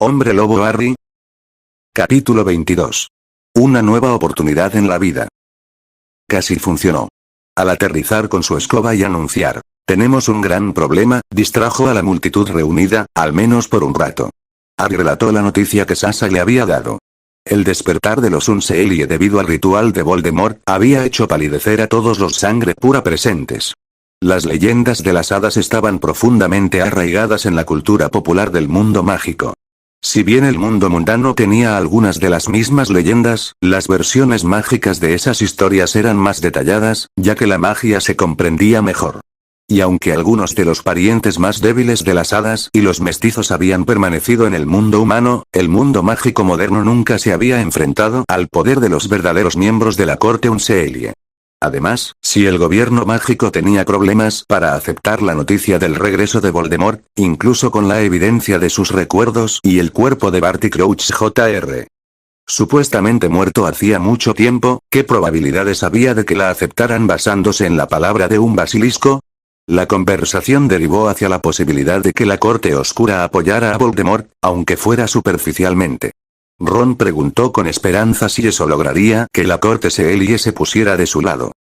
Hombre lobo Harry. Capítulo 22. Una nueva oportunidad en la vida. Casi funcionó. Al aterrizar con su escoba y anunciar, tenemos un gran problema, distrajo a la multitud reunida, al menos por un rato. Harry relató la noticia que Sasha le había dado. El despertar de los Unseelie debido al ritual de Voldemort, había hecho palidecer a todos los sangre pura presentes. Las leyendas de las hadas estaban profundamente arraigadas en la cultura popular del mundo mágico. Si bien el mundo mundano tenía algunas de las mismas leyendas, las versiones mágicas de esas historias eran más detalladas, ya que la magia se comprendía mejor. Y aunque algunos de los parientes más débiles de las hadas y los mestizos habían permanecido en el mundo humano, el mundo mágico moderno nunca se había enfrentado al poder de los verdaderos miembros de la corte Unseelie. Además, si el gobierno mágico tenía problemas para aceptar la noticia del regreso de Voldemort, incluso con la evidencia de sus recuerdos y el cuerpo de Barty Crouch Jr. supuestamente muerto hacía mucho tiempo, ¿qué probabilidades había de que la aceptaran basándose en la palabra de un basilisco? La conversación derivó hacia la posibilidad de que la corte oscura apoyara a Voldemort, aunque fuera superficialmente. Ron preguntó con esperanza si eso lograría que la corte Unseelie se pusiera de su lado.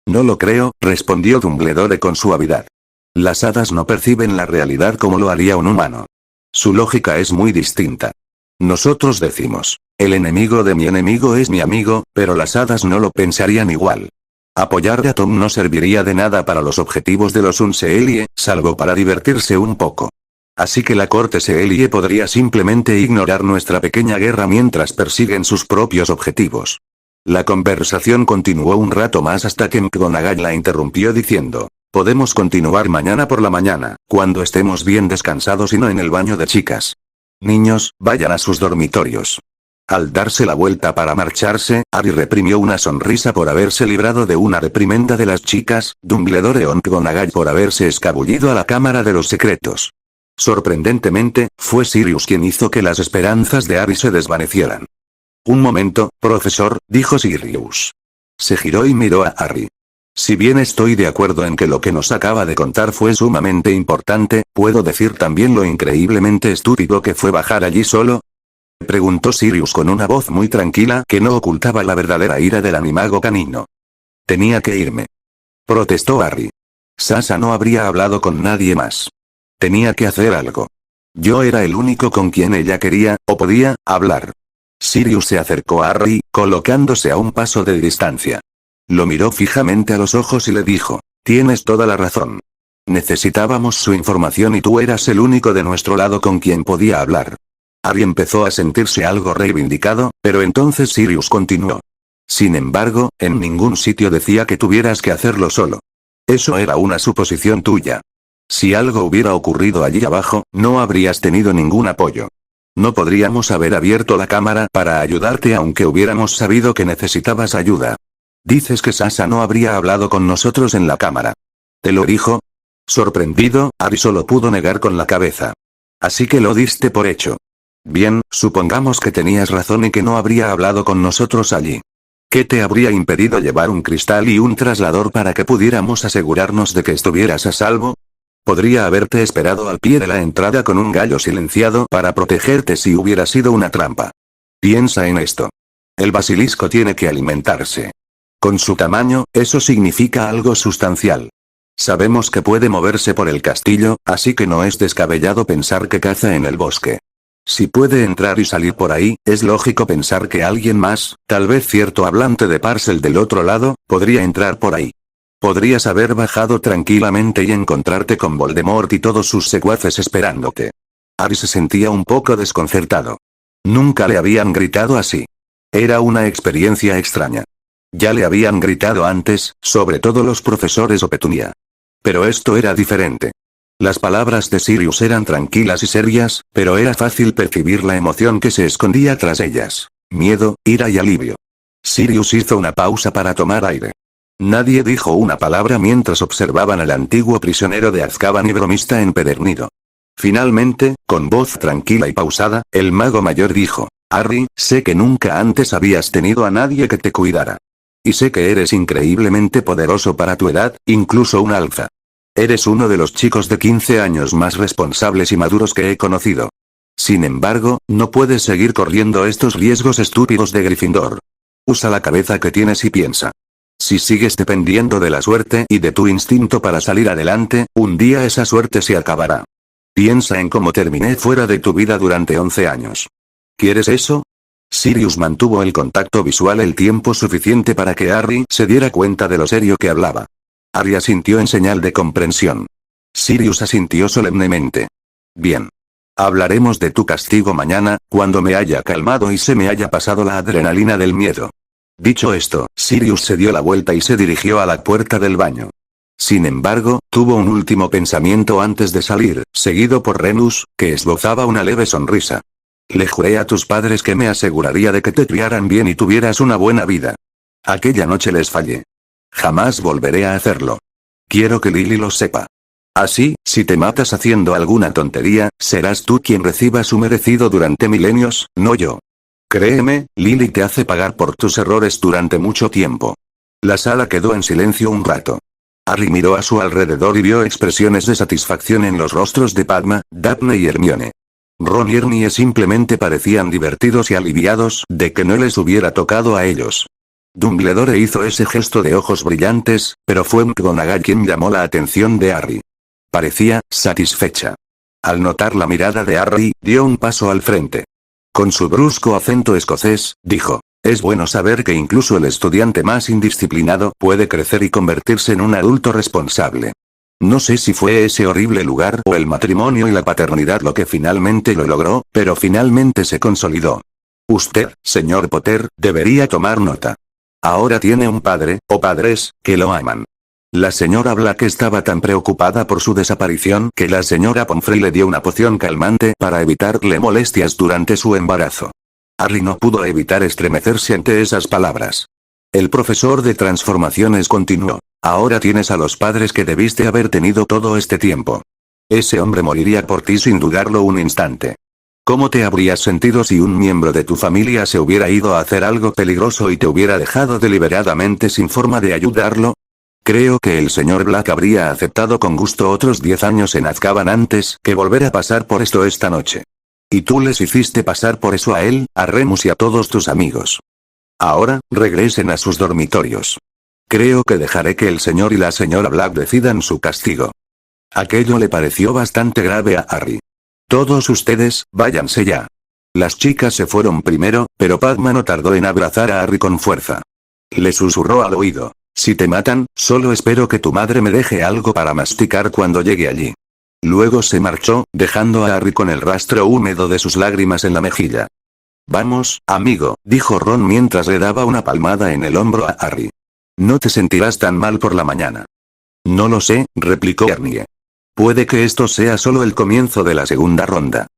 No lo creo, respondió Dumbledore con suavidad. Las hadas no perciben la realidad como lo haría un humano. Su lógica es muy distinta. Nosotros decimos, el enemigo de mi enemigo es mi amigo, pero las hadas no lo pensarían igual. Apoyar a Tom no serviría de nada para los objetivos de los Unseelie, salvo para divertirse un poco. Así que la corte Unseelie podría simplemente ignorar nuestra pequeña guerra mientras persiguen sus propios objetivos. La conversación continuó un rato más hasta que McGonagall la interrumpió diciendo, podemos continuar mañana por la mañana, cuando estemos bien descansados y no en el baño de chicas. Niños, vayan a sus dormitorios. Al darse la vuelta para marcharse, Harry reprimió una sonrisa por haberse librado de una reprimenda de las chicas, Dumbledore o McGonagall por haberse escabullido a la Cámara de los Secretos. Sorprendentemente, fue Sirius quien hizo que las esperanzas de Harry se desvanecieran. Un momento, profesor, dijo Sirius. Se giró y miró a Harry. Si bien estoy de acuerdo en que lo que nos acaba de contar fue sumamente importante, ¿puedo decir también lo increíblemente estúpido que fue bajar allí solo? Preguntó Sirius con una voz muy tranquila que no ocultaba la verdadera ira del animago canino. Tenía que irme. Protestó Harry. Sasha no habría hablado con nadie más. Tenía que hacer algo. Yo era el único con quien ella quería, o podía, hablar. Sirius se acercó a Harry, colocándose a un paso de distancia. Lo miró fijamente a los ojos y le dijo, tienes toda la razón. Necesitábamos su información y tú eras el único de nuestro lado con quien podía hablar. Harry empezó a sentirse algo reivindicado, pero entonces Sirius continuó. Sin embargo, en ningún sitio decía que tuvieras que hacerlo solo. Eso era una suposición tuya. Si algo hubiera ocurrido allí abajo, no habrías tenido ningún apoyo. No podríamos haber abierto la cámara para ayudarte aunque hubiéramos sabido que necesitabas ayuda. Dices que Sasha no habría hablado con nosotros en la cámara. ¿Te lo dijo? Sorprendido, Harry solo pudo negar con la cabeza. Así que lo diste por hecho. Bien, supongamos que tenías razón y que no habría hablado con nosotros allí. ¿Qué te habría impedido llevar un cristal y un traslador para que pudiéramos asegurarnos de que estuvieras a salvo? Podría haberte esperado al pie de la entrada con un gallo silenciado para protegerte si hubiera sido una trampa. Piensa en esto. El basilisco tiene que alimentarse. Con su tamaño, eso significa algo sustancial. Sabemos que puede moverse por el castillo, así que no es descabellado pensar que caza en el bosque. Si puede entrar y salir por ahí, es lógico pensar que alguien más, tal vez cierto hablante de Parcel del otro lado, podría entrar por ahí. Podrías haber bajado tranquilamente y encontrarte con Voldemort y todos sus secuaces esperándote. Harry se sentía un poco desconcertado. Nunca le habían gritado así. Era una experiencia extraña. Ya le habían gritado antes, sobre todo los profesores o Petunia. Pero esto era diferente. Las palabras de Sirius eran tranquilas y serias, pero era fácil percibir la emoción que se escondía tras ellas. Miedo, ira y alivio. Sirius hizo una pausa para tomar aire. Nadie dijo una palabra mientras observaban al antiguo prisionero de Azkaban y bromista empedernido. Finalmente, con voz tranquila y pausada, el mago mayor dijo, Harry, sé que nunca antes habías tenido a nadie que te cuidara. Y sé que eres increíblemente poderoso para tu edad, incluso un alfa. Eres uno de los chicos de 15 años más responsables y maduros que he conocido. Sin embargo, no puedes seguir corriendo estos riesgos estúpidos de Gryffindor. Usa la cabeza que tienes y piensa. Si sigues dependiendo de la suerte y de tu instinto para salir adelante, un día esa suerte se acabará. Piensa en cómo terminé fuera de tu vida durante 11 años. ¿Quieres eso? Sirius mantuvo el contacto visual el tiempo suficiente para que Harry se diera cuenta de lo serio que hablaba. Harry asintió en señal de comprensión. Sirius asintió solemnemente. Bien. Hablaremos de tu castigo mañana, cuando me haya calmado y se me haya pasado la adrenalina del miedo. Dicho esto, Sirius se dio la vuelta y se dirigió a la puerta del baño. Sin embargo, tuvo un último pensamiento antes de salir, seguido por Remus, que esbozaba una leve sonrisa. Le juré a tus padres que me aseguraría de que te criaran bien y tuvieras una buena vida. Aquella noche les fallé. Jamás volveré a hacerlo. Quiero que Lily lo sepa. Así, si te matas haciendo alguna tontería, serás tú quien reciba su merecido durante milenios, no yo. Créeme, Lily te hace pagar por tus errores durante mucho tiempo. La sala quedó en silencio un rato. Harry miró a su alrededor y vio expresiones de satisfacción en los rostros de Padma, Daphne y Hermione. Ron y Hermione simplemente parecían divertidos y aliviados de que no les hubiera tocado a ellos. Dumbledore hizo ese gesto de ojos brillantes, pero fue McGonagall quien llamó la atención de Harry. Parecía satisfecha. Al notar la mirada de Harry, dio un paso al frente. Con su brusco acento escocés, dijo, es bueno saber que incluso el estudiante más indisciplinado puede crecer y convertirse en un adulto responsable. No sé si fue ese horrible lugar o el matrimonio y la paternidad lo que finalmente lo logró, pero finalmente se consolidó. Usted, señor Potter, debería tomar nota. Ahora tiene un padre, o padres, que lo aman. La señora Black estaba tan preocupada por su desaparición que la señora Pomfrey le dio una poción calmante para evitarle molestias durante su embarazo. Harry no pudo evitar estremecerse ante esas palabras. El profesor de transformaciones continuó. Ahora tienes a los padres que debiste haber tenido todo este tiempo. Ese hombre moriría por ti sin dudarlo un instante. ¿Cómo te habrías sentido si un miembro de tu familia se hubiera ido a hacer algo peligroso y te hubiera dejado deliberadamente sin forma de ayudarlo? Creo que el señor Black habría aceptado con gusto otros 10 años en Azkaban antes que volver a pasar por esto esta noche. Y tú les hiciste pasar por eso a él, a Remus y a todos tus amigos. Ahora, regresen a sus dormitorios. Creo que dejaré que el señor y la señora Black decidan su castigo. Aquello le pareció bastante grave a Harry. Todos ustedes, váyanse ya. Las chicas se fueron primero, pero Padma no tardó en abrazar a Harry con fuerza. Le susurró al oído. Si te matan, solo espero que tu madre me deje algo para masticar cuando llegue allí. Luego se marchó, dejando a Harry con el rastro húmedo de sus lágrimas en la mejilla. Vamos, amigo, dijo Ron mientras le daba una palmada en el hombro a Harry. No te sentirás tan mal por la mañana. No lo sé, replicó Hermione. Puede que esto sea solo el comienzo de la segunda ronda.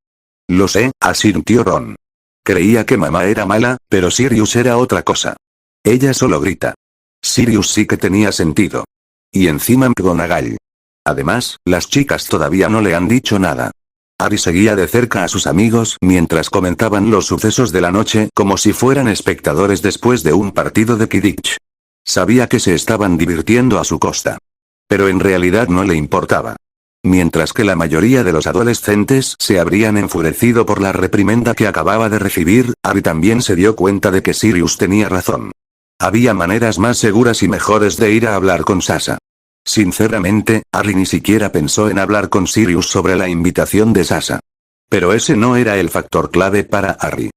Lo sé, asintió Ron. Creía que mamá era mala, pero Sirius era otra cosa. Ella solo grita. Sirius sí que tenía sentido. Y encima McGonagall. Además, las chicas todavía no le han dicho nada. Harry seguía de cerca a sus amigos mientras comentaban los sucesos de la noche como si fueran espectadores después de un partido de Quidditch. Sabía que se estaban divirtiendo a su costa. Pero en realidad no le importaba. Mientras que la mayoría de los adolescentes se habrían enfurecido por la reprimenda que acababa de recibir, Harry también se dio cuenta de que Sirius tenía razón. Había maneras más seguras y mejores de ir a hablar con Sasha. Sinceramente, Harry ni siquiera pensó en hablar con Sirius sobre la invitación de Sasha. Pero ese no era el factor clave para Harry.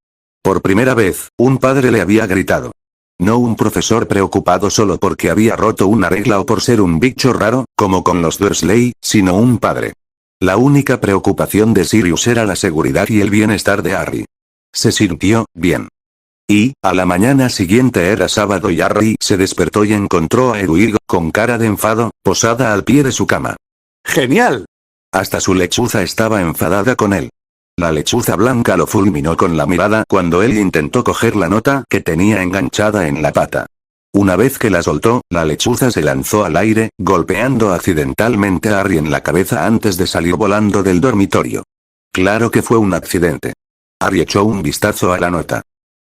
Por primera vez, un padre le había gritado. No un profesor preocupado solo porque había roto una regla o por ser un bicho raro, como con los Dursley, sino un padre. La única preocupación de Sirius era la seguridad y el bienestar de Harry. Se sintió bien. Y, a la mañana siguiente era sábado y Harry se despertó y encontró a Hedwig, con cara de enfado, posada al pie de su cama. ¡Genial! Hasta su lechuza estaba enfadada con él. La lechuza blanca lo fulminó con la mirada cuando él intentó coger la nota que tenía enganchada en la pata. Una vez que la soltó, la lechuza se lanzó al aire, golpeando accidentalmente a Harry en la cabeza antes de salir volando del dormitorio. Claro que fue un accidente. Harry echó un vistazo a la nota.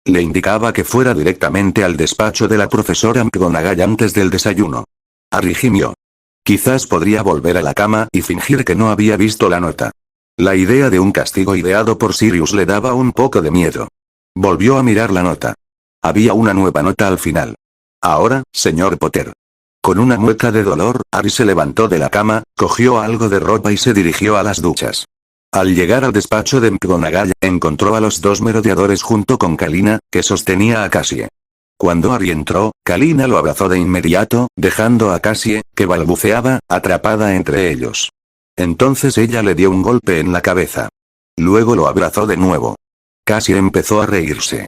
Le indicaba que fuera directamente al despacho de la profesora McGonagall antes del desayuno. Harry gimió. Quizás podría volver a la cama y fingir que no había visto la nota. La idea de un castigo ideado por Sirius le daba un poco de miedo. Volvió a mirar la nota. Había una nueva nota al final. Ahora, señor Potter. Con una mueca de dolor, Harry se levantó de la cama, cogió algo de ropa y se dirigió a las duchas. Al llegar al despacho de McGonagall, encontró a los dos merodeadores junto con Kalina, que sostenía a Cassie. Cuando Harry entró, Kalina lo abrazó de inmediato, dejando a Cassie, que balbuceaba, atrapada entre ellos. Entonces ella le dio un golpe en la cabeza. Luego lo abrazó de nuevo. Cassie empezó a reírse.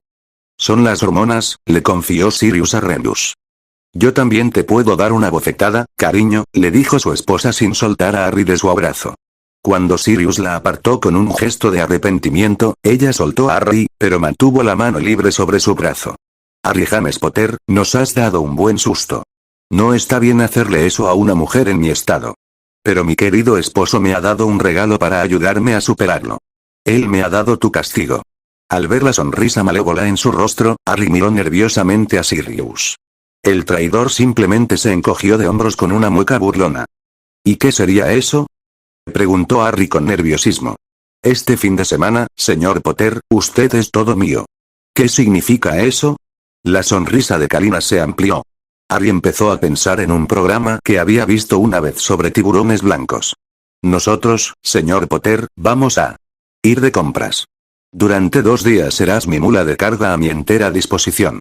Son las hormonas, le confió Sirius a Remus. Yo también te puedo dar una bofetada, cariño, le dijo su esposa sin soltar a Harry de su abrazo. Cuando Sirius la apartó con un gesto de arrepentimiento, ella soltó a Harry, pero mantuvo la mano libre sobre su brazo. Harry James Potter, nos has dado un buen susto. No está bien hacerle eso a una mujer en mi estado. Pero mi querido esposo me ha dado un regalo para ayudarme a superarlo. Él me ha dado tu castigo. Al ver la sonrisa malévola en su rostro, Harry miró nerviosamente a Sirius. El traidor simplemente se encogió de hombros con una mueca burlona. ¿Y qué sería eso?, preguntó Harry con nerviosismo. Este fin de semana, señor Potter, usted es todo mío. ¿Qué significa eso? La sonrisa de Kalina se amplió. Harry empezó a pensar en un programa que había visto una vez sobre tiburones blancos. Nosotros, señor Potter, vamos a ir de compras. Durante 2 días serás mi mula de carga a mi entera disposición.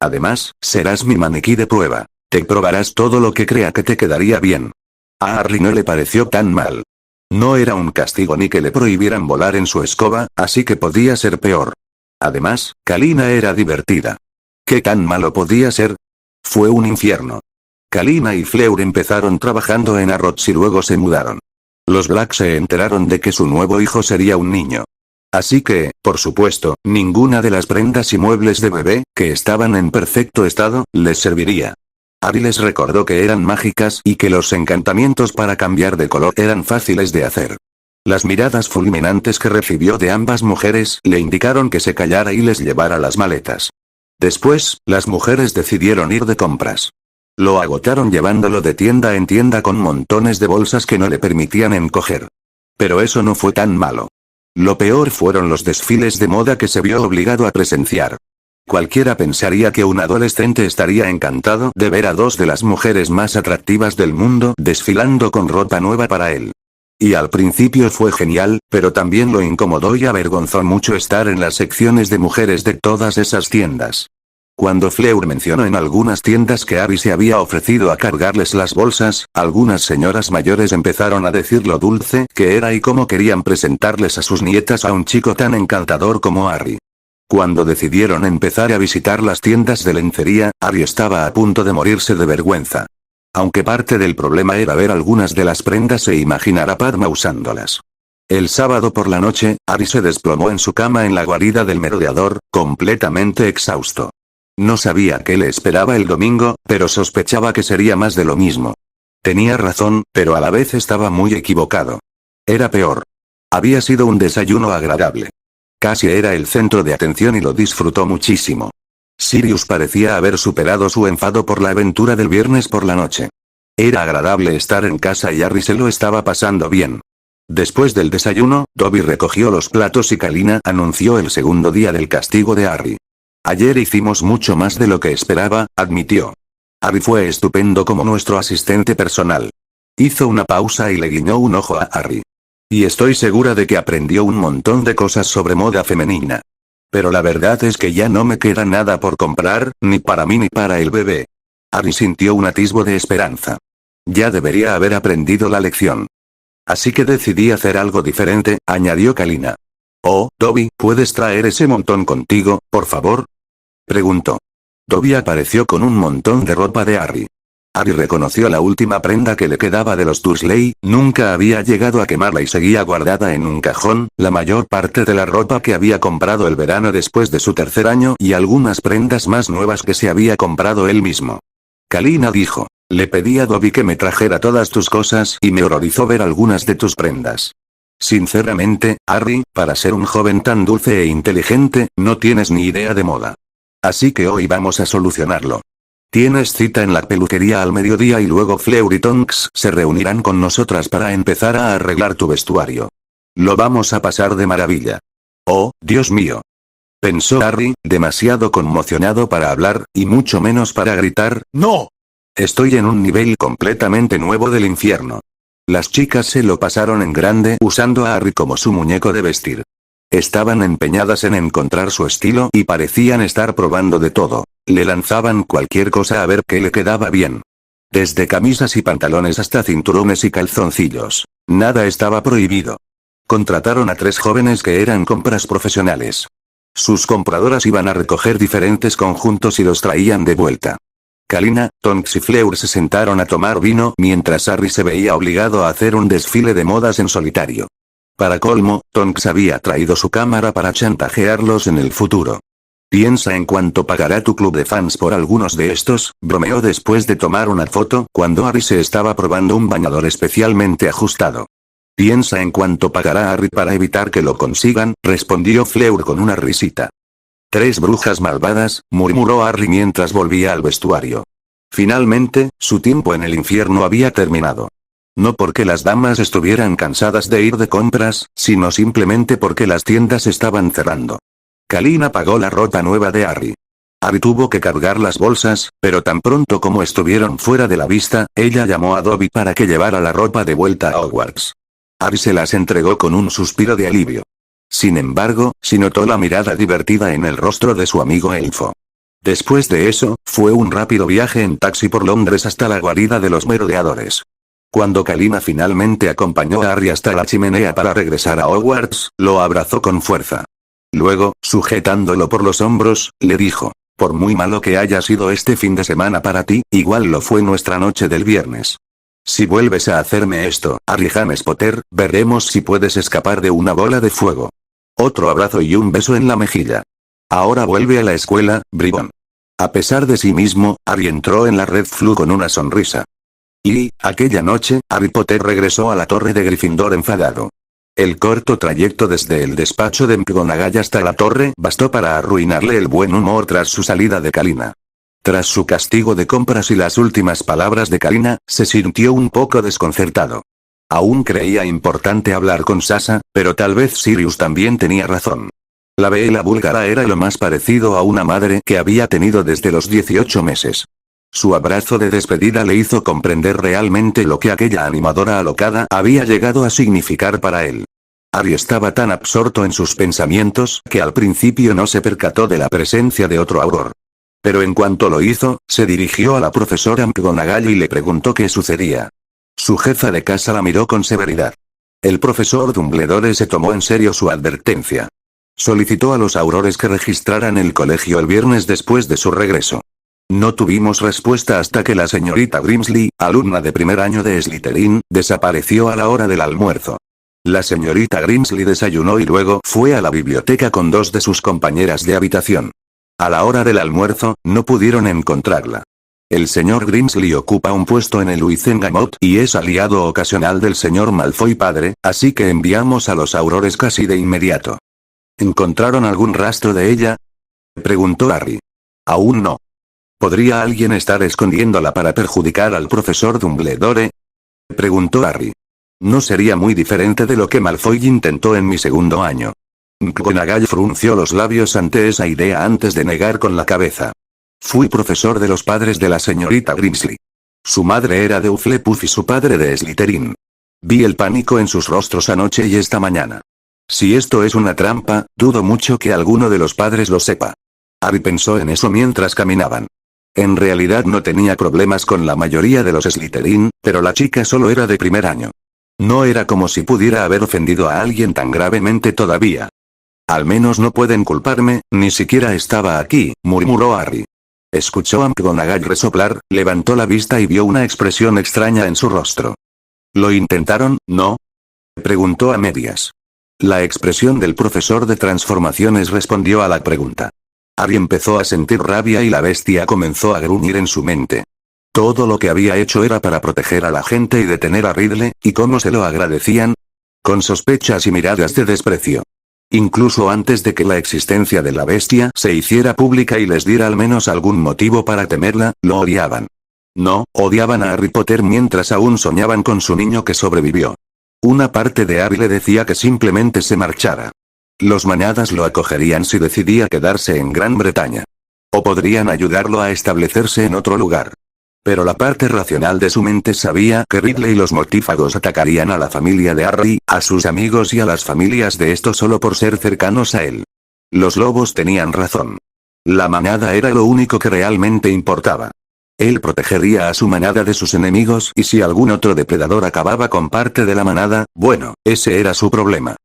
Además, serás mi maniquí de prueba. Te probarás todo lo que crea que te quedaría bien. A Harry no le pareció tan mal. No era un castigo ni que le prohibieran volar en su escoba, así que podía ser peor. Además, Kalina era divertida. ¿Qué tan malo podía ser? Fue un infierno. Kalina y Fleur empezaron trabajando en Arrots y luego se mudaron. Los Black se enteraron de que su nuevo hijo sería un niño. Así que, por supuesto, ninguna de las prendas y muebles de bebé, que estaban en perfecto estado, les serviría. Harry les recordó que eran mágicas y que los encantamientos para cambiar de color eran fáciles de hacer. Las miradas fulminantes que recibió de ambas mujeres le indicaron que se callara y les llevara las maletas. Después, las mujeres decidieron ir de compras. Lo agotaron llevándolo de tienda en tienda con montones de bolsas que no le permitían encoger. Pero eso no fue tan malo. Lo peor fueron los desfiles de moda que se vio obligado a presenciar. Cualquiera pensaría que un adolescente estaría encantado de ver a 2 de las mujeres más atractivas del mundo desfilando con ropa nueva para él. Y al principio fue genial, pero también lo incomodó y avergonzó mucho estar en las secciones de mujeres de todas esas tiendas. Cuando Fleur mencionó en algunas tiendas que Harry se había ofrecido a cargarles las bolsas, algunas señoras mayores empezaron a decir lo dulce que era y cómo querían presentarles a sus nietas a un chico tan encantador como Harry. Cuando decidieron empezar a visitar las tiendas de lencería, Harry estaba a punto de morirse de vergüenza. Aunque parte del problema era ver algunas de las prendas e imaginar a Padma usándolas. El sábado por la noche, Harry se desplomó en su cama en la guarida del merodeador, completamente exhausto. No sabía qué le esperaba el domingo, pero sospechaba que sería más de lo mismo. Tenía razón, pero a la vez estaba muy equivocado. Era peor. Había sido un desayuno agradable. Casi era el centro de atención y lo disfrutó muchísimo. Sirius parecía haber superado su enfado por la aventura del viernes por la noche. Era agradable estar en casa y Harry se lo estaba pasando bien. Después del desayuno, Dobby recogió los platos y Kalina anunció el segundo día del castigo de Harry. Ayer hicimos mucho más de lo que esperaba, admitió. Harry fue estupendo como nuestro asistente personal. Hizo una pausa y le guiñó un ojo a Harry. Y estoy segura de que aprendió un montón de cosas sobre moda femenina. Pero la verdad es que ya no me queda nada por comprar, ni para mí ni para el bebé. Harry sintió un atisbo de esperanza. Ya debería haber aprendido la lección. Así que decidí hacer algo diferente, añadió Kalina. Oh, Dobby, ¿puedes traer ese montón contigo, por favor?, preguntó. Dobby apareció con un montón de ropa de Harry. Harry reconoció la última prenda que le quedaba de los Dursley, nunca había llegado a quemarla y seguía guardada en un cajón, la mayor parte de la ropa que había comprado el verano después de su 3er año y algunas prendas más nuevas que se había comprado él mismo. Kalina dijo, le pedí a Dobby que me trajera todas tus cosas y me horrorizó ver algunas de tus prendas. Sinceramente, Harry, para ser un joven tan dulce e inteligente, no tienes ni idea de moda. Así que hoy vamos a solucionarlo. Tienes cita en la peluquería al mediodía y luego Fleur y Tonks se reunirán con nosotras para empezar a arreglar tu vestuario. Lo vamos a pasar de maravilla. Oh, Dios mío. Pensó Harry, demasiado conmocionado para hablar, y mucho menos para gritar, ¡no! Estoy en un nivel completamente nuevo del infierno. Las chicas se lo pasaron en grande usando a Harry como su muñeco de vestir. Estaban empeñadas en encontrar su estilo y parecían estar probando de todo. Le lanzaban cualquier cosa a ver qué le quedaba bien. Desde camisas y pantalones hasta cinturones y calzoncillos. Nada estaba prohibido. Contrataron a 3 jóvenes que eran compras profesionales. Sus compradoras iban a recoger diferentes conjuntos y los traían de vuelta. Kalina, Tonks y Fleur se sentaron a tomar vino mientras Harry se veía obligado a hacer un desfile de modas en solitario. Para colmo, Tonks había traído su cámara para chantajearlos en el futuro. Piensa en cuánto pagará tu club de fans por algunos de estos, bromeó después de tomar una foto cuando Harry se estaba probando un bañador especialmente ajustado. Piensa en cuánto pagará Harry para evitar que lo consigan, respondió Fleur con una risita. 3 brujas malvadas, murmuró Harry mientras volvía al vestuario. Finalmente, su tiempo en el infierno había terminado. No porque las damas estuvieran cansadas de ir de compras, sino simplemente porque las tiendas estaban cerrando. Kalina pagó la ropa nueva de Harry. Harry tuvo que cargar las bolsas, pero tan pronto como estuvieron fuera de la vista, ella llamó a Dobby para que llevara la ropa de vuelta a Hogwarts. Harry se las entregó con un suspiro de alivio. Sin embargo, sí notó la mirada divertida en el rostro de su amigo elfo. Después de eso, fue un rápido viaje en taxi por Londres hasta la guarida de los merodeadores. Cuando Kalina finalmente acompañó a Harry hasta la chimenea para regresar a Hogwarts, lo abrazó con fuerza. Luego, sujetándolo por los hombros, le dijo, por muy malo que haya sido este fin de semana para ti, igual lo fue nuestra noche del viernes. Si vuelves a hacerme esto, Harry James Potter, veremos si puedes escapar de una bola de fuego. Otro abrazo y un beso en la mejilla. Ahora vuelve a la escuela, bribón. A pesar de sí mismo, Harry entró en la Red Flue con una sonrisa. Y, aquella noche, Harry Potter regresó a la torre de Gryffindor enfadado. El corto trayecto desde el despacho de McGonagall hasta la torre bastó para arruinarle el buen humor tras su salida de Kalina. Tras su castigo de compras y las últimas palabras de Kalina, se sintió un poco desconcertado. Aún creía importante hablar con Sasha, pero tal vez Sirius también tenía razón. La Bella búlgara era lo más parecido a una madre que había tenido desde los 18 meses. Su abrazo de despedida le hizo comprender realmente lo que aquella animadora alocada había llegado a significar para él. Harry estaba tan absorto en sus pensamientos que al principio no se percató de la presencia de otro auror. Pero en cuanto lo hizo, se dirigió a la profesora McGonagall y le preguntó qué sucedía. Su jefa de casa la miró con severidad. El profesor Dumbledore se tomó en serio su advertencia. Solicitó a los aurores que registraran el colegio el viernes después de su regreso. No tuvimos respuesta hasta que la señorita Grimsley, alumna de primer año de Slytherin, desapareció a la hora del almuerzo. La señorita Grimsley desayunó y luego fue a la biblioteca con 2 de sus compañeras de habitación. A la hora del almuerzo, no pudieron encontrarla. El señor Grimsley ocupa un puesto en el Wizengamot y es aliado ocasional del señor Malfoy padre, así que enviamos a los aurores casi de inmediato. ¿Encontraron algún rastro de ella?, preguntó Harry. Aún no. ¿Podría alguien estar escondiéndola para perjudicar al profesor Dumbledore?, preguntó Harry. No sería muy diferente de lo que Malfoy intentó en mi segundo año. McGonagall frunció los labios ante esa idea antes de negar con la cabeza. Fui profesor de los padres de la señorita Grimsley. Su madre era de Hufflepuff y su padre de Slytherin. Vi el pánico en sus rostros anoche y esta mañana. Si esto es una trampa, dudo mucho que alguno de los padres lo sepa. Harry pensó en eso mientras caminaban. En realidad no tenía problemas con la mayoría de los Slytherin, pero la chica solo era de primer año. No era como si pudiera haber ofendido a alguien tan gravemente todavía. Al menos no pueden culparme, ni siquiera estaba aquí, murmuró Harry. Escuchó a McGonagall resoplar, levantó la vista y vio una expresión extraña en su rostro. ¿Lo intentaron, no?, preguntó a medias. La expresión del profesor de transformaciones respondió a la pregunta. Harry empezó a sentir rabia y la bestia comenzó a gruñir en su mente. Todo lo que había hecho era para proteger a la gente y detener a Ridley, ¿y cómo se lo agradecían? Con sospechas y miradas de desprecio. Incluso antes de que la existencia de la bestia se hiciera pública y les diera al menos algún motivo para temerla, lo odiaban. No, odiaban a Harry Potter mientras aún soñaban con su niño que sobrevivió. Una parte de Harry le decía que simplemente se marchara. Los manadas lo acogerían si decidía quedarse en Gran Bretaña. O podrían ayudarlo a establecerse en otro lugar. Pero la parte racional de su mente sabía que Ridley y los mortífagos atacarían a la familia de Harry, a sus amigos y a las familias de estos solo por ser cercanos a él. Los lobos tenían razón. La manada era lo único que realmente importaba. Él protegería a su manada de sus enemigos y si algún otro depredador acababa con parte de la manada, bueno, ese era su problema.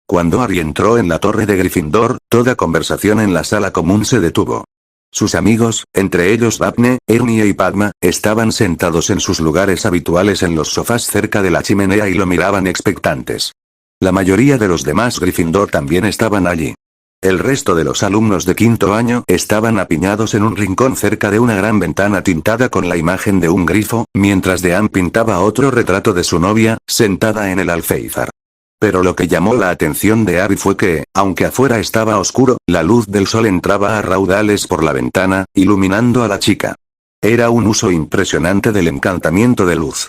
Cuando Harry entró en la torre de Gryffindor, toda conversación en la sala común se detuvo. Sus amigos, entre ellos Daphne, Ernie y Padma, estaban sentados en sus lugares habituales en los sofás cerca de la chimenea y lo miraban expectantes. La mayoría de los demás Gryffindor también estaban allí. El resto de los alumnos de quinto año estaban apiñados en un rincón cerca de una gran ventana tintada con la imagen de un grifo, mientras Dean pintaba otro retrato de su novia, sentada en el alféizar. Pero lo que llamó la atención de Harry fue que, aunque afuera estaba oscuro, la luz del sol entraba a raudales por la ventana, iluminando a la chica. Era un uso impresionante del encantamiento de luz.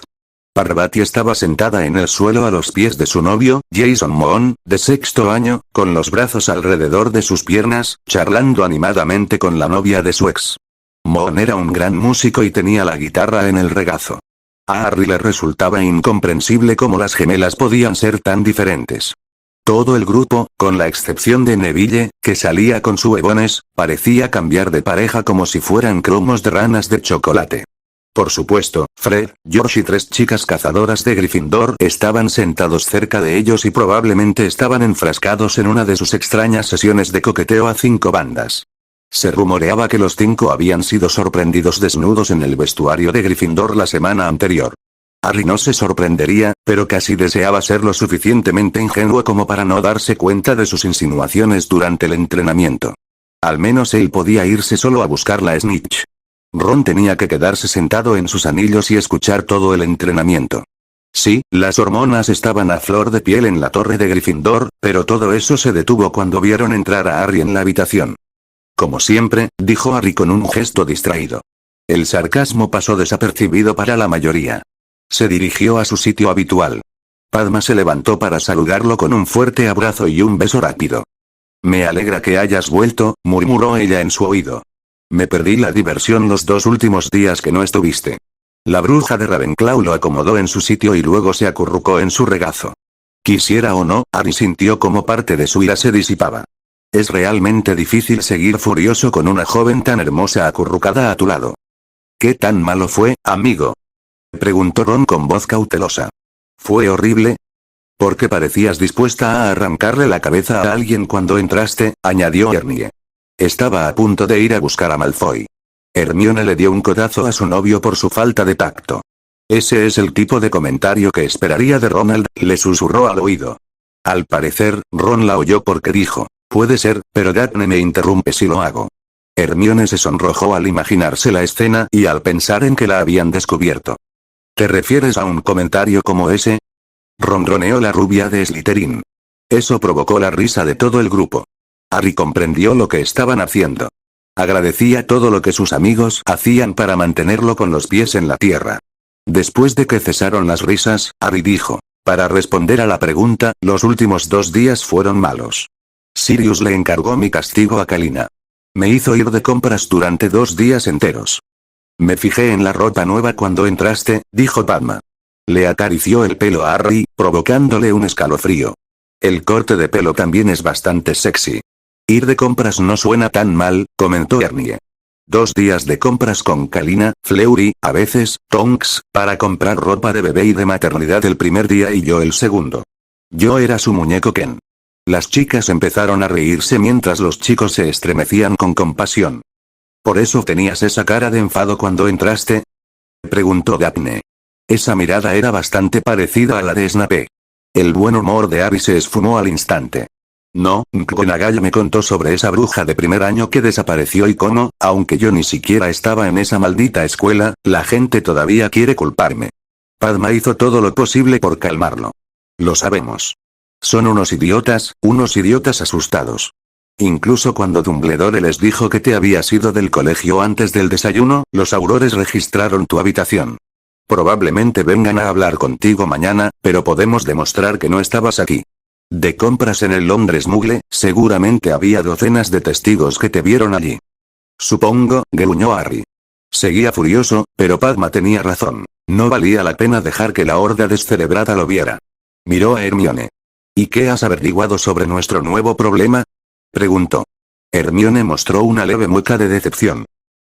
Parvati estaba sentada en el suelo a los pies de su novio, Jason Moon, de sexto año, con los brazos alrededor de sus piernas, charlando animadamente con la novia de su ex. Moon era un gran músico y tenía la guitarra en el regazo. A Harry le resultaba incomprensible cómo las gemelas podían ser tan diferentes. Todo el grupo, con la excepción de Neville, que salía con su Ebones, parecía cambiar de pareja como si fueran cromos de ranas de chocolate. Por supuesto, Fred, George y 3 chicas cazadoras de Gryffindor estaban sentados cerca de ellos y probablemente estaban enfrascados en una de sus extrañas sesiones de coqueteo a 5 bandas. Se rumoreaba que los 5 habían sido sorprendidos desnudos en el vestuario de Gryffindor la semana anterior. Harry no se sorprendería, pero casi deseaba ser lo suficientemente ingenuo como para no darse cuenta de sus insinuaciones durante el entrenamiento. Al menos él podía irse solo a buscar la snitch. Ron tenía que quedarse sentado en sus anillos y escuchar todo el entrenamiento. Sí, las hormonas estaban a flor de piel en la torre de Gryffindor, pero todo eso se detuvo cuando vieron entrar a Harry en la habitación. Como siempre, dijo Harry con un gesto distraído. El sarcasmo pasó desapercibido para la mayoría. Se dirigió a su sitio habitual. Padma se levantó para saludarlo con un fuerte abrazo y un beso rápido. Me alegra que hayas vuelto, murmuró ella en su oído. Me perdí la diversión los 2 últimos días que no estuviste. La bruja de Ravenclaw lo acomodó en su sitio y luego se acurrucó en su regazo. Quisiera o no, Harry sintió como parte de su ira se disipaba. Es realmente difícil seguir furioso con una joven tan hermosa acurrucada a tu lado. ¿Qué tan malo fue, amigo?, preguntó Ron con voz cautelosa. ¿Fue horrible? Porque parecías dispuesta a arrancarle la cabeza a alguien cuando entraste, añadió Ernie. Estaba a punto de ir a buscar a Malfoy. Hermione le dio un codazo a su novio por su falta de tacto. Ese es el tipo de comentario que esperaría de Ronald, le susurró al oído. Al parecer, Ron la oyó porque dijo, puede ser, pero Daphne me interrumpe si lo hago. Hermione se sonrojó al imaginarse la escena y al pensar en que la habían descubierto. ¿Te refieres a un comentario como ese? Ronroneó la rubia de Slytherin. Eso provocó la risa de todo el grupo. Harry comprendió lo que estaban haciendo. Agradecía todo lo que sus amigos hacían para mantenerlo con los pies en la tierra. Después de que cesaron las risas, Harry dijo, para responder a la pregunta, los últimos 2 días fueron malos. Sirius le encargó mi castigo a Kalina. Me hizo ir de compras durante 2 días enteros. Me fijé en la ropa nueva cuando entraste, dijo Padma. Le acarició el pelo a Harry, provocándole un escalofrío. El corte de pelo también es bastante sexy. Ir de compras no suena tan mal, comentó Ernie. 2 días de compras con Kalina, Fleury, a veces, Tonks, para comprar ropa de bebé y de maternidad el primer día y yo el segundo. Yo era su muñeco Ken. Las chicas empezaron a reírse mientras los chicos se estremecían con compasión. ¿Por eso tenías esa cara de enfado cuando entraste?, preguntó Daphne. Esa mirada era bastante parecida a la de Snape. El buen humor de Harry se esfumó al instante. No, McGonagall me contó sobre esa bruja de primer año que desapareció y cómo, aunque yo ni siquiera estaba en esa maldita escuela, la gente todavía quiere culparme. Padma hizo todo lo posible por calmarlo. Lo sabemos. Son unos idiotas asustados. Incluso cuando Dumbledore les dijo que te habías ido del colegio antes del desayuno, los aurores registraron tu habitación. Probablemente vengan a hablar contigo mañana, pero podemos demostrar que no estabas aquí. De compras en el Londres Mugle, seguramente había docenas de testigos que te vieron allí. Supongo, gruñó Harry. Seguía furioso, pero Padma tenía razón. No valía la pena dejar que la horda descerebrada lo viera. Miró a Hermione. ¿Y qué has averiguado sobre nuestro nuevo problema? Preguntó. Hermione mostró una leve mueca de decepción.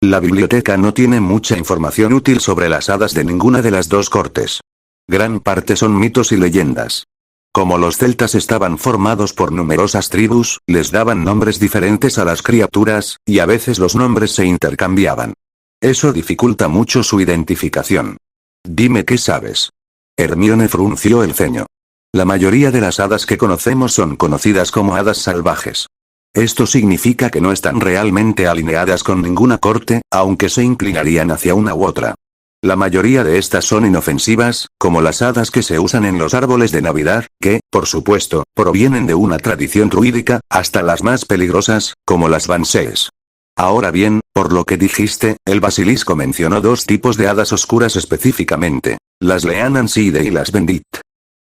La biblioteca no tiene mucha información útil sobre las hadas de ninguna de las dos cortes. Gran parte son mitos y leyendas. Como los celtas estaban formados por numerosas tribus, les daban nombres diferentes a las criaturas, y a veces los nombres se intercambiaban. Eso dificulta mucho su identificación. Dime qué sabes. Hermione frunció el ceño. La mayoría de las hadas que conocemos son conocidas como hadas salvajes. Esto significa que no están realmente alineadas con ninguna corte, aunque se inclinarían hacia una u otra. La mayoría de estas son inofensivas, como las hadas que se usan en los árboles de Navidad, que, por supuesto, provienen de una tradición druídica, hasta las más peligrosas, como las Banshees. Ahora bien, por lo que dijiste, el basilisco mencionó dos tipos de hadas oscuras específicamente, las Leananside y las Bendith.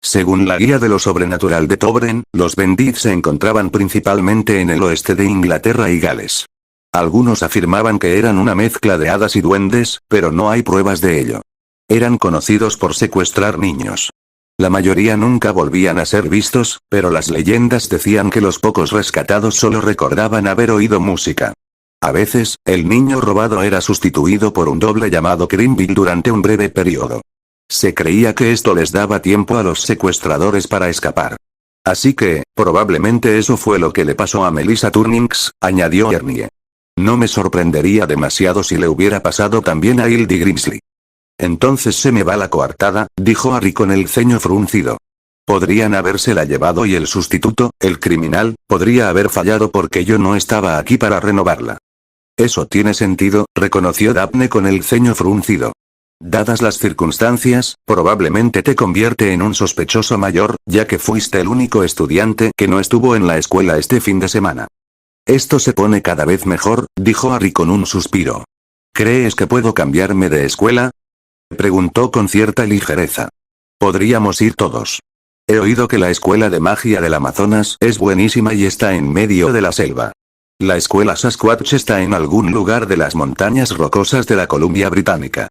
Según la guía de lo sobrenatural de Tobren, los Bendith se encontraban principalmente en el oeste de Inglaterra y Gales. Algunos afirmaban que eran una mezcla de hadas y duendes, pero no hay pruebas de ello. Eran conocidos por secuestrar niños. La mayoría nunca volvían a ser vistos, pero las leyendas decían que los pocos rescatados solo recordaban haber oído música. A veces, el niño robado era sustituido por un doble llamado Grimville durante un breve periodo. Se creía que esto les daba tiempo a los secuestradores para escapar. Así que, probablemente eso fue lo que le pasó a Melissa Turnings, añadió Ernie. No me sorprendería demasiado si le hubiera pasado también a Hildy Grimsley. Entonces se me va la coartada, dijo Harry con el ceño fruncido. Podrían habérsela llevado y el sustituto, el criminal, podría haber fallado porque yo no estaba aquí para renovarla. Eso tiene sentido, reconoció Daphne con el ceño fruncido. Dadas las circunstancias, probablemente te convierte en un sospechoso mayor, ya que fuiste el único estudiante que no estuvo en la escuela este fin de semana. Esto se pone cada vez mejor, dijo Harry con un suspiro. ¿Crees que puedo cambiarme de escuela? Preguntó con cierta ligereza. Podríamos ir todos. He oído que la escuela de magia del Amazonas es buenísima y está en medio de la selva. La escuela Sasquatch está en algún lugar de las montañas rocosas de la Columbia Británica.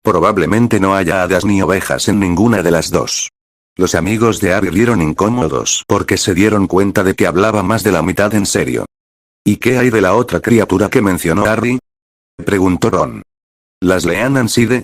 Probablemente no haya hadas ni ovejas en ninguna de las dos. Los amigos de Harry rieron incómodos porque se dieron cuenta de que hablaba más de la mitad en serio. ¿Y qué hay de la otra criatura que mencionó Harry? Preguntó Ron. ¿Las Leananside?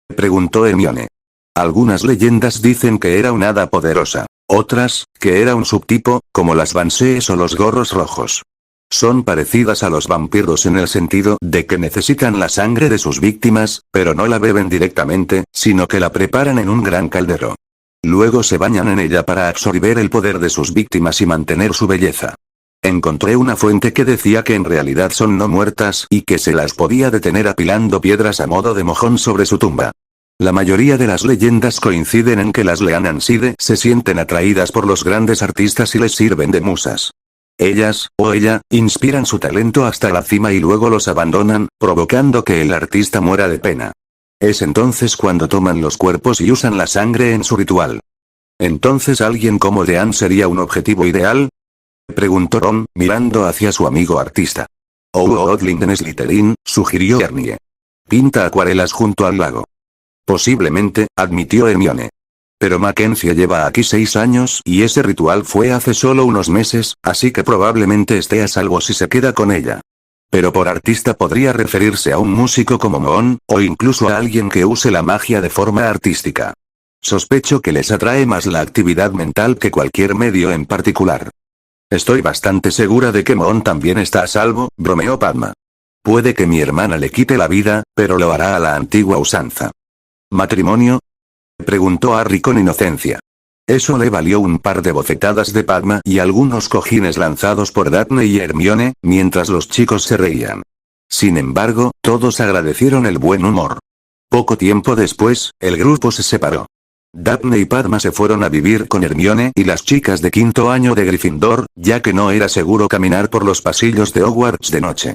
Preguntó Hermione. Algunas leyendas dicen que era una hada poderosa, otras, que era un subtipo, como las Banshees o los gorros rojos. Son parecidas a los vampiros en el sentido de que necesitan la sangre de sus víctimas, pero no la beben directamente, sino que la preparan en un gran caldero. Luego se bañan en ella para absorber el poder de sus víctimas y mantener su belleza. Encontré una fuente que decía que en realidad son no muertas y que se las podía detener apilando piedras a modo de mojón sobre su tumba. La mayoría de las leyendas coinciden en que las Leananside se sienten atraídas por los grandes artistas y les sirven de musas. Ellas, o ella, inspiran su talento hasta la cima y luego los abandonan, provocando que el artista muera de pena. Es entonces cuando toman los cuerpos y usan la sangre en su ritual. ¿Entonces alguien como Dean sería un objetivo ideal? Preguntó Ron, mirando hacia su amigo artista. Odlingen Slytherin, sugirió Ernie. Pinta acuarelas junto al lago. Posiblemente, admitió Hermione. Pero Mackenzie lleva aquí 6 años y ese ritual fue hace solo unos meses, así que probablemente esté a salvo si se queda con ella. Pero por artista podría referirse a un músico como Moon, o incluso a alguien que use la magia de forma artística. Sospecho que les atrae más la actividad mental que cualquier medio en particular. Estoy bastante segura de que Moon también está a salvo, bromeó Padma. Puede que mi hermana le quite la vida, pero lo hará a la antigua usanza. ¿Matrimonio? Preguntó Harry con inocencia. Eso le valió un par de bofetadas de Padma y algunos cojines lanzados por Daphne y Hermione, mientras los chicos se reían. Sin embargo, todos agradecieron el buen humor. Poco tiempo después, el grupo se separó. Daphne y Padma se fueron a vivir con Hermione y las chicas de quinto año de Gryffindor, ya que no era seguro caminar por los pasillos de Hogwarts de noche.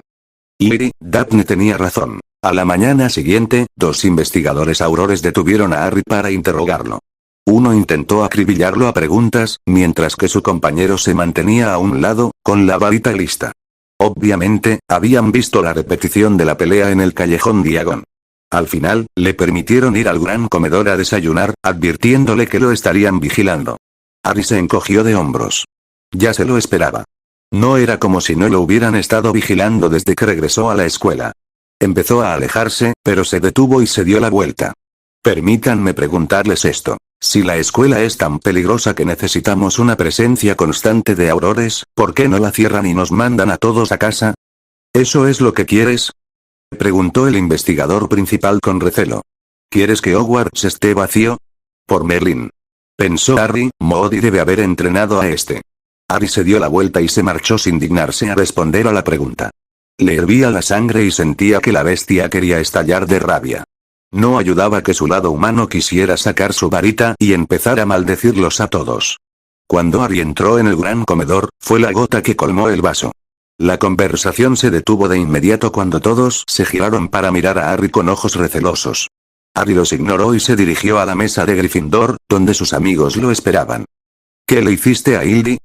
Y Daphne tenía razón. A la mañana siguiente, dos investigadores aurores detuvieron a Harry para interrogarlo. Uno intentó acribillarlo a preguntas, mientras que su compañero se mantenía a un lado, con la varita lista. Obviamente, habían visto la repetición de la pelea en el callejón Diagon. Al final, le permitieron ir al gran comedor a desayunar, advirtiéndole que lo estarían vigilando. Harry se encogió de hombros. Ya se lo esperaba. No era como si no lo hubieran estado vigilando desde que regresó a la escuela. Empezó a alejarse, pero se detuvo y se dio la vuelta. Permítanme preguntarles esto. Si la escuela es tan peligrosa que necesitamos una presencia constante de aurores, ¿por qué no la cierran y nos mandan a todos a casa? ¿Eso es lo que quieres?, preguntó el investigador principal con recelo. ¿Quieres que Hogwarts esté vacío? Por Merlin. Pensó Harry, Moody debe haber entrenado a este. Harry se dio la vuelta y se marchó sin dignarse a responder a la pregunta. Le hervía la sangre y sentía que la bestia quería estallar de rabia. No ayudaba que su lado humano quisiera sacar su varita y empezar a maldecirlos a todos. Cuando Harry entró en el gran comedor, fue la gota que colmó el vaso. La conversación se detuvo de inmediato cuando todos se giraron para mirar a Harry con ojos recelosos. Harry los ignoró y se dirigió a la mesa de Gryffindor, donde sus amigos lo esperaban. ¿Qué le hiciste a Hildy?,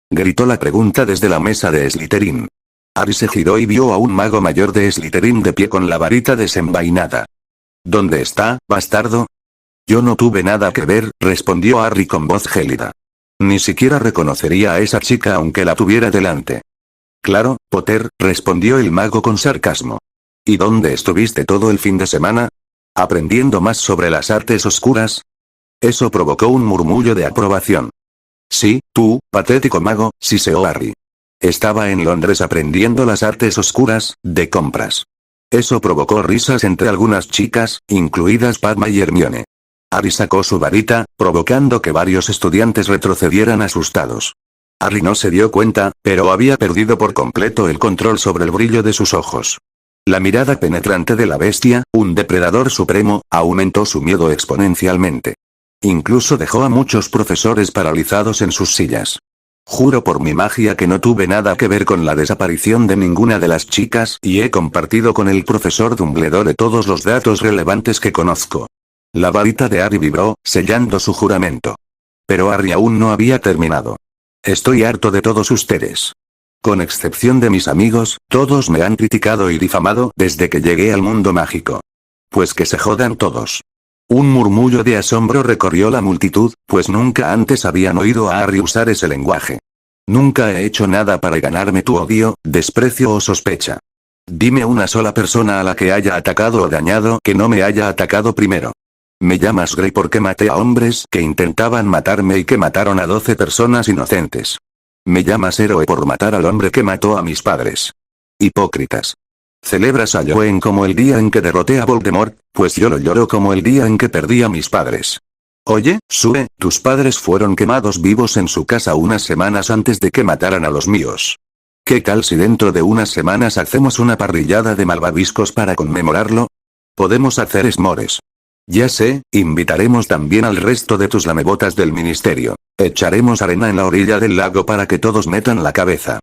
gritó la pregunta desde la mesa de Slytherin. Harry se giró y vio a un mago mayor de Slytherin de pie con la varita desenvainada. ¿Dónde está, bastardo? Yo no tuve nada que ver, respondió Harry con voz gélida. Ni siquiera reconocería a esa chica aunque la tuviera delante. Claro, Potter, respondió el mago con sarcasmo. ¿Y dónde estuviste todo el fin de semana? ¿Aprendiendo más sobre las artes oscuras? Eso provocó un murmullo de aprobación. Sí, tú, patético mago, siseó Harry. Estaba en Londres aprendiendo las artes oscuras, de compras. Eso provocó risas entre algunas chicas, incluidas Padma y Hermione. Harry sacó su varita, provocando que varios estudiantes retrocedieran asustados. Harry no se dio cuenta, pero había perdido por completo el control sobre el brillo de sus ojos. La mirada penetrante de la bestia, un depredador supremo, aumentó su miedo exponencialmente. Incluso dejó a muchos profesores paralizados en sus sillas. Juro por mi magia que no tuve nada que ver con la desaparición de ninguna de las chicas y he compartido con el profesor Dumbledore todos los datos relevantes que conozco. La varita de Harry vibró, sellando su juramento. Pero Harry aún no había terminado. Estoy harto de todos ustedes. Con excepción de mis amigos, todos me han criticado y difamado desde que llegué al mundo mágico. Pues que se jodan todos. Un murmullo de asombro recorrió la multitud, pues nunca antes habían oído a Harry usar ese lenguaje. Nunca he hecho nada para ganarme tu odio, desprecio o sospecha. Dime una sola persona a la que haya atacado o dañado que no me haya atacado primero. Me llamas Grey porque maté a hombres que intentaban matarme y que mataron a 12 personas inocentes. Me llamas héroe por matar al hombre que mató a mis padres. Hipócritas. Celebras a Halloween como el día en que derroté a Voldemort, pues yo lo lloro como el día en que perdí a mis padres. Oye, Sue, tus padres fueron quemados vivos en su casa unas semanas antes de que mataran a los míos. ¿Qué tal si dentro de unas semanas hacemos una parrillada de malvaviscos para conmemorarlo? Podemos hacer s'mores. Ya sé, invitaremos también al resto de tus lamebotas del ministerio. Echaremos arena en la orilla del lago para que todos metan la cabeza.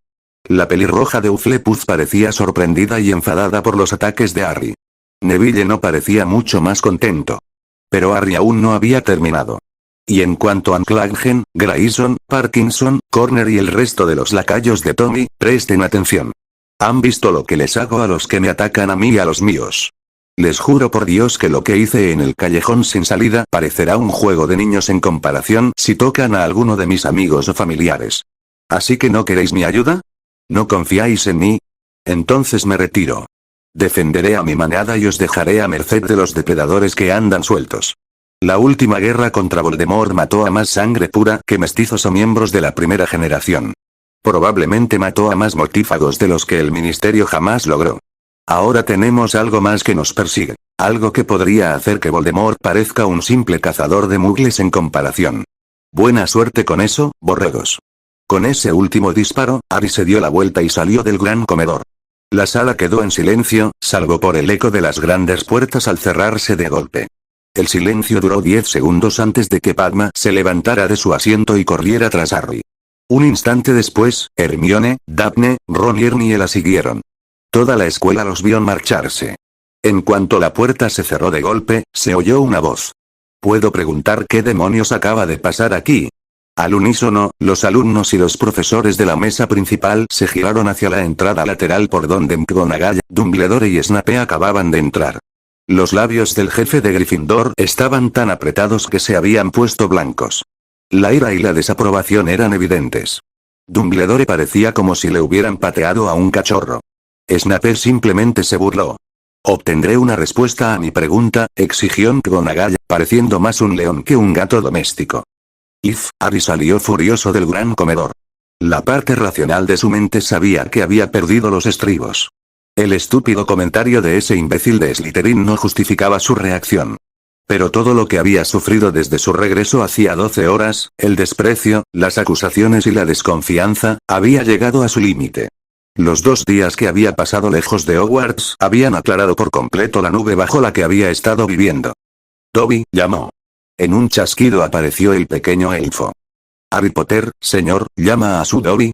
La pelirroja de Hufflepuff parecía sorprendida y enfadada por los ataques de Harry. Neville no parecía mucho más contento. Pero Harry aún no había terminado. Y en cuanto a Claggen, Grayson, Parkinson, Corner y el resto de los lacayos de Tommy, presten atención. Han visto lo que les hago a los que me atacan a mí y a los míos. Les juro por Dios que lo que hice en el callejón sin salida parecerá un juego de niños en comparación si tocan a alguno de mis amigos o familiares. ¿Así que no queréis mi ayuda? ¿No confiáis en mí? Entonces me retiro. Defenderé a mi manada y os dejaré a merced de los depredadores que andan sueltos. La última guerra contra Voldemort mató a más sangre pura que mestizos o miembros de la primera generación. Probablemente mató a más mortífagos de los que el ministerio jamás logró. Ahora tenemos algo más que nos persigue. Algo que podría hacer que Voldemort parezca un simple cazador de muggles en comparación. Buena suerte con eso, borregos. Con ese último disparo, Harry se dio la vuelta y salió del gran comedor. La sala quedó en silencio, salvo por el eco de las grandes puertas al cerrarse de golpe. El silencio duró 10 segundos antes de que Padma se levantara de su asiento y corriera tras Harry. Un instante después, Hermione, Daphne, Ron y Hermione la siguieron. Toda la escuela los vio marcharse. En cuanto la puerta se cerró de golpe, se oyó una voz. ¿Puedo preguntar qué demonios acaba de pasar aquí? Al unísono, los alumnos y los profesores de la mesa principal se giraron hacia la entrada lateral por donde McGonagall, Dumbledore y Snape acababan de entrar. Los labios del jefe de Gryffindor estaban tan apretados que se habían puesto blancos. La ira y la desaprobación eran evidentes. Dumbledore parecía como si le hubieran pateado a un cachorro. Snape simplemente se burló. «Obtendré una respuesta a mi pregunta», exigió McGonagall, pareciendo más un león que un gato doméstico. Harry salió furioso del gran comedor. La parte racional de su mente sabía que había perdido los estribos. El estúpido comentario de ese imbécil de Slytherin no justificaba su reacción. Pero todo lo que había sufrido desde su regreso hacía 12 horas, el desprecio, las acusaciones y la desconfianza, había llegado a su límite. Los 2 días que había pasado lejos de Hogwarts habían aclarado por completo la nube bajo la que había estado viviendo. Dobby, llamó. En un chasquido apareció el pequeño elfo. «Harry Potter, señor, ¿llama a su Dobby?»,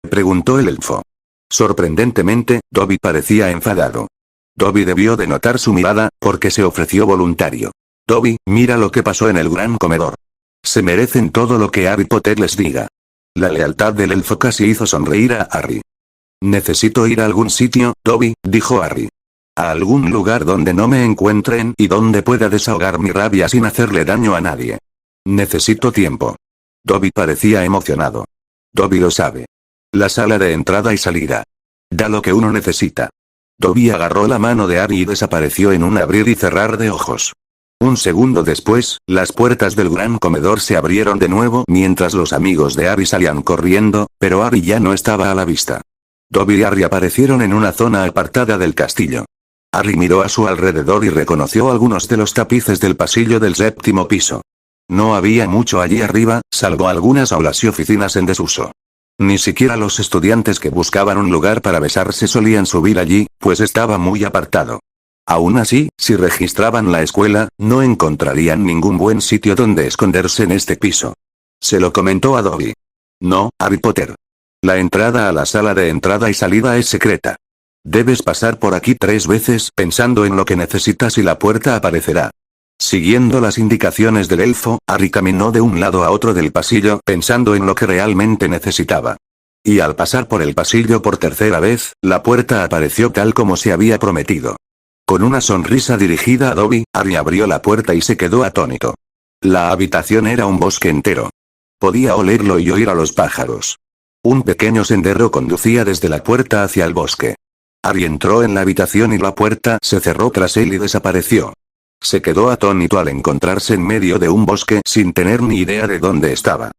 preguntó el elfo. Sorprendentemente, Dobby parecía enfadado. Dobby debió de notar su mirada, porque se ofreció voluntario. «Dobby, mira lo que pasó en el gran comedor. Se merecen todo lo que Harry Potter les diga». La lealtad del elfo casi hizo sonreír a Harry. «Necesito ir a algún sitio, Dobby», dijo Harry. «A algún lugar donde no me encuentren y donde pueda desahogar mi rabia sin hacerle daño a nadie. Necesito tiempo». Dobby parecía emocionado. «Dobby lo sabe. La sala de entrada y salida. Da lo que uno necesita». Dobby agarró la mano de Harry y desapareció en un abrir y cerrar de ojos. Un segundo después, las puertas del gran comedor se abrieron de nuevo mientras los amigos de Harry salían corriendo, pero Harry ya no estaba a la vista. Dobby y Harry aparecieron en una zona apartada del castillo. Harry miró a su alrededor y reconoció algunos de los tapices del pasillo del 7º piso. No había mucho allí arriba, salvo algunas aulas y oficinas en desuso. Ni siquiera los estudiantes que buscaban un lugar para besarse solían subir allí, pues estaba muy apartado. Aún así, si registraban la escuela, no encontrarían ningún buen sitio donde esconderse en este piso. Se lo comentó a Dobby. «No, Harry Potter. La entrada a la sala de entrada y salida es secreta. Debes pasar por aquí 3 veces pensando en lo que necesitas y la puerta aparecerá». Siguiendo las indicaciones del elfo, Harry caminó de un lado a otro del pasillo pensando en lo que realmente necesitaba. Y al pasar por el pasillo por 3ª vez, la puerta apareció tal como se había prometido. Con una sonrisa dirigida a Dobby, Harry abrió la puerta y se quedó atónito. La habitación era un bosque entero. Podía olerlo y oír a los pájaros. Un pequeño sendero conducía desde la puerta hacia el bosque. Harry entró en la habitación y la puerta se cerró tras él y desapareció. Se quedó atónito al encontrarse en medio de un bosque sin tener ni idea de dónde estaba.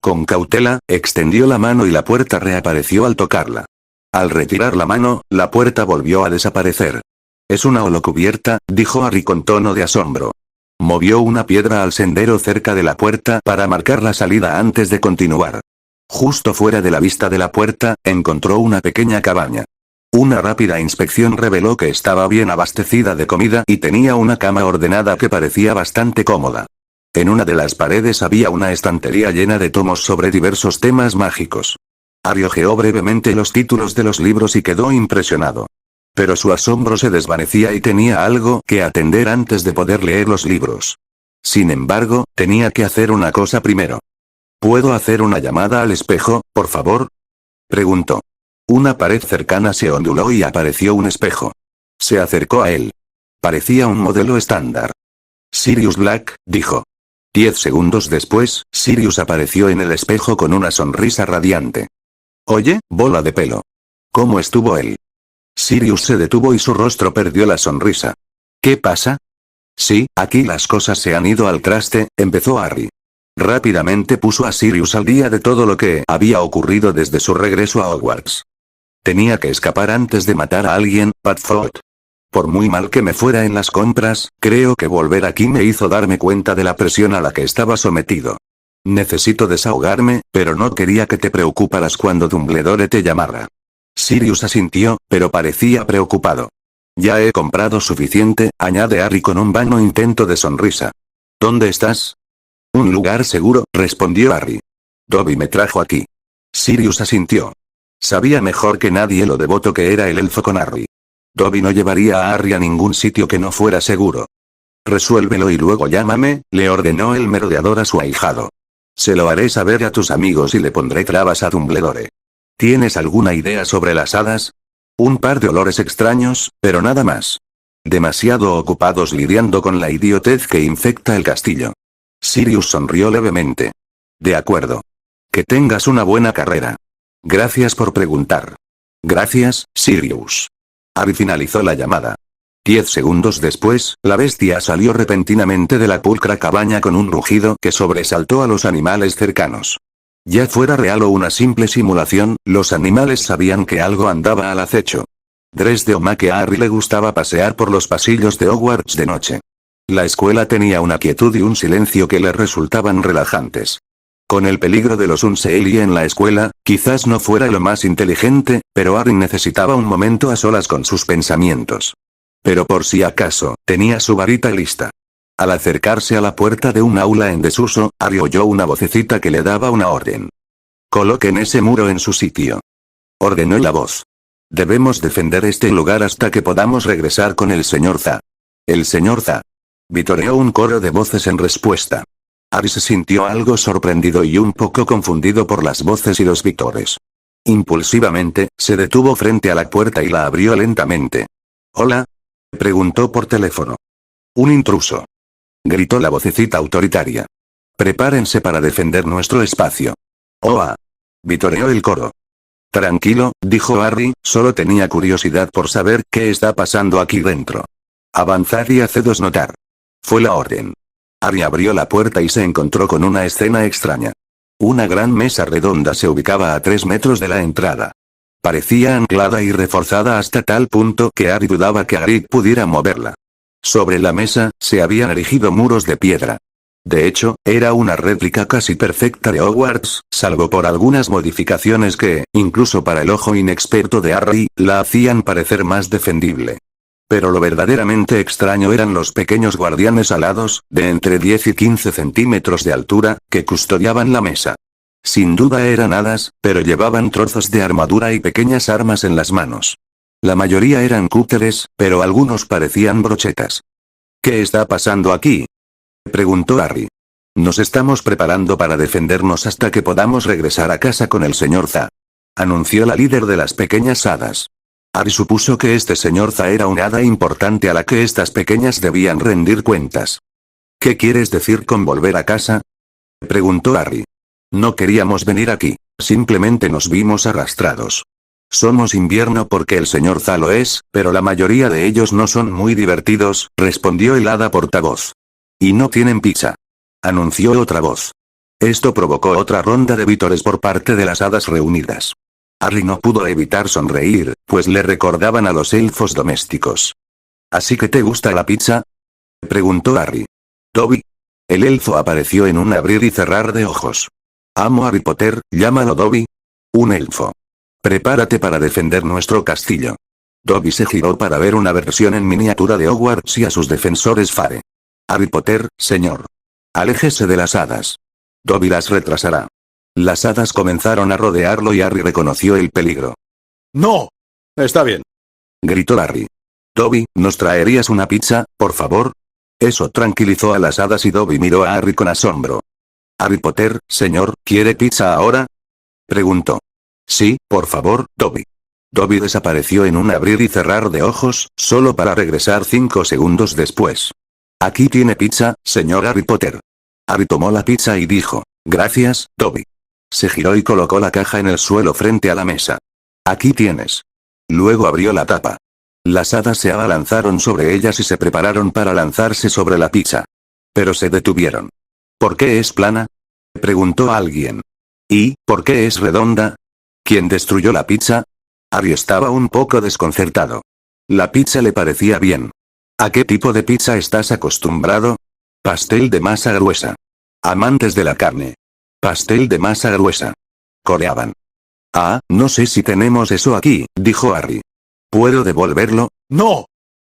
Con cautela, extendió la mano y la puerta reapareció al tocarla. Al retirar la mano, la puerta volvió a desaparecer. «Es una holocubierta», dijo Harry con tono de asombro. Movió una piedra al sendero cerca de la puerta para marcar la salida antes de continuar. Justo fuera de la vista de la puerta, encontró una pequeña cabaña. Una rápida inspección reveló que estaba bien abastecida de comida y tenía una cama ordenada que parecía bastante cómoda. En una de las paredes había una estantería llena de tomos sobre diversos temas mágicos. Harry hojeó brevemente los títulos de los libros y quedó impresionado. Pero su asombro se desvanecía y tenía algo que atender antes de poder leer los libros. Sin embargo, tenía que hacer una cosa primero. «¿Puedo hacer una llamada al espejo, por favor?», preguntó. Una pared cercana se onduló y apareció un espejo. Se acercó a él. Parecía un modelo estándar. «Sirius Black», dijo. 10 segundos después, Sirius apareció en el espejo con una sonrisa radiante. «Oye, bola de pelo. ¿Cómo estuvo él?». Sirius se detuvo y su rostro perdió la sonrisa. «¿Qué pasa?». «Sí, aquí las cosas se han ido al traste», empezó Harry. Rápidamente puso a Sirius al día de todo lo que había ocurrido desde su regreso a Hogwarts. «Tenía que escapar antes de matar a alguien, Padfoot. Por muy mal que me fuera en las compras, creo que volver aquí me hizo darme cuenta de la presión a la que estaba sometido. Necesito desahogarme, pero no quería que te preocuparas cuando Dumbledore te llamara». Sirius asintió, pero parecía preocupado. «Ya he comprado suficiente», añade Harry con un vano intento de sonrisa. «¿Dónde estás?». «Un lugar seguro», respondió Harry. «Dobby me trajo aquí». Sirius asintió. Sabía mejor que nadie lo devoto que era el elfo con Harry. Dobby no llevaría a Harry a ningún sitio que no fuera seguro. Resuélvelo y luego llámame, le ordenó el merodeador a su ahijado. Se lo haré saber a tus amigos y le pondré trabas a Dumbledore. ¿Tienes alguna idea sobre las hadas? Un par de olores extraños, pero nada más. Demasiado ocupados lidiando con la idiotez que infecta el castillo. Sirius sonrió levemente. De acuerdo. Que tengas una buena carrera. Gracias por preguntar. Gracias, Sirius. Harry finalizó la llamada. 10 segundos después, la bestia salió repentinamente de la pulcra cabaña con un rugido que sobresaltó a los animales cercanos. Ya fuera real o una simple simulación, los animales sabían que algo andaba al acecho. Desde que a Harry le gustaba pasear por los pasillos de Hogwarts de noche. La escuela tenía una quietud y un silencio que le resultaban relajantes. Con el peligro de los Unseelie en la escuela, quizás no fuera lo más inteligente, pero Harry necesitaba un momento a solas con sus pensamientos. Pero por si acaso, tenía su varita lista. Al acercarse a la puerta de un aula en desuso, Harry oyó una vocecita que le daba una orden. Coloquen ese muro en su sitio. Ordenó la voz. Debemos defender este lugar hasta que podamos regresar con el señor Za. El señor Za. Vitoreó un coro de voces en respuesta. Harry se sintió algo sorprendido y un poco confundido por las voces y los vítores. Impulsivamente, se detuvo frente a la puerta y la abrió lentamente. ¿Hola? Preguntó por teléfono. Un intruso. Gritó la vocecita autoritaria. Prepárense para defender nuestro espacio. ¡Oa! Vitoreó el coro. Tranquilo, dijo Harry, solo tenía curiosidad por saber qué está pasando aquí dentro. Avanzad y hacedos notar. Fue la orden. Harry abrió la puerta y se encontró con una escena extraña. Una gran mesa redonda se ubicaba a 3 metros de la entrada. Parecía anclada y reforzada hasta tal punto que Harry dudaba que Hagrid pudiera moverla. Sobre la mesa, se habían erigido muros de piedra. De hecho, era una réplica casi perfecta de Hogwarts, salvo por algunas modificaciones que, incluso para el ojo inexperto de Harry, la hacían parecer más defendible. Pero lo verdaderamente extraño eran los pequeños guardianes alados, de entre 10 y 15 centímetros de altura, que custodiaban la mesa. Sin duda eran hadas, pero llevaban trozos de armadura y pequeñas armas en las manos. La mayoría eran cúteres, pero algunos parecían brochetas. ¿Qué está pasando aquí?, preguntó Harry. Nos estamos preparando para defendernos hasta que podamos regresar a casa con el señor Za, anunció la líder de las pequeñas hadas. Harry supuso que este señor Za era una hada importante a la que estas pequeñas debían rendir cuentas. ¿Qué quieres decir con volver a casa?, preguntó Harry. No queríamos venir aquí, simplemente nos vimos arrastrados. Somos invierno porque el señor Za lo es, pero la mayoría de ellos no son muy divertidos, respondió el hada portavoz. Y no tienen pizza, anunció otra voz. Esto provocó otra ronda de vítores por parte de las hadas reunidas. Harry no pudo evitar sonreír, pues le recordaban a los elfos domésticos. ¿Así que te gusta la pizza?, preguntó Harry. Dobby. El elfo apareció en un abrir y cerrar de ojos. Amo a Harry Potter, llámalo Dobby. Un elfo. Prepárate para defender nuestro castillo. Dobby se giró para ver una versión en miniatura de Hogwarts y a sus defensores Fare. Harry Potter, señor. Aléjese de las hadas. Dobby las retrasará. Las hadas comenzaron a rodearlo y Harry reconoció el peligro. ¡No! Está bien. Gritó Harry. Dobby, ¿nos traerías una pizza, por favor? Eso tranquilizó a las hadas y Dobby miró a Harry con asombro. Harry Potter, señor, ¿quiere pizza ahora?, preguntó. Sí, por favor, Dobby. Dobby desapareció en un abrir y cerrar de ojos, solo para regresar 5 segundos después. Aquí tiene pizza, señor Harry Potter. Harry tomó la pizza y dijo, gracias, Dobby. Se giró y colocó la caja en el suelo frente a la mesa. Aquí tienes. Luego abrió la tapa. Las hadas se abalanzaron sobre ellas y se prepararon para lanzarse sobre la pizza. Pero se detuvieron. ¿Por qué es plana?, preguntó alguien. ¿Y, por qué es redonda? ¿Quién destruyó la pizza? Harry estaba un poco desconcertado. La pizza le parecía bien. ¿A qué tipo de pizza estás acostumbrado? Pastel de masa gruesa. Amantes de la carne. Pastel de masa gruesa. Coreaban. Ah, no sé si tenemos eso aquí, dijo Harry. ¿Puedo devolverlo? ¡No!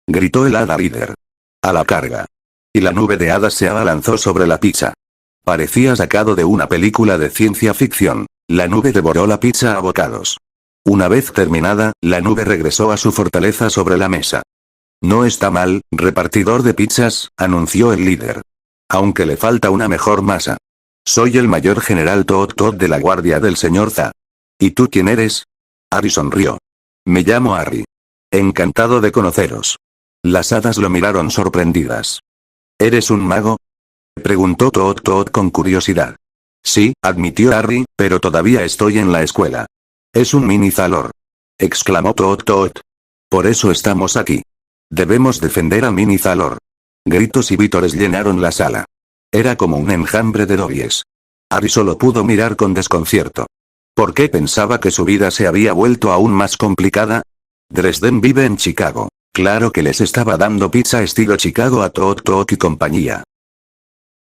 Gritó el hada líder. A la carga. Y la nube de hadas se abalanzó sobre la pizza. Parecía sacado de una película de ciencia ficción. La nube devoró la pizza a bocados. Una vez terminada, la nube regresó a su fortaleza sobre la mesa. No está mal, repartidor de pizzas, anunció el líder. Aunque le falta una mejor masa. Soy el mayor general Todd Todd de la guardia del señor Za. ¿Y tú quién eres? Harry sonrió. Me llamo Harry. Encantado de conoceros. Las hadas lo miraron sorprendidas. ¿Eres un mago? Preguntó Todd Todd con curiosidad. Sí, admitió Harry, pero todavía estoy en la escuela. Es un mini Zalor. Exclamó Todd Todd. Por eso estamos aquí. Debemos defender a Mini Zalor. Gritos y vítores llenaron la sala. Era como un enjambre de dobles. Harry solo pudo mirar con desconcierto. ¿Por qué pensaba que su vida se había vuelto aún más complicada? Dresden vive en Chicago. Claro que les estaba dando pizza estilo Chicago a Todd Todd y compañía.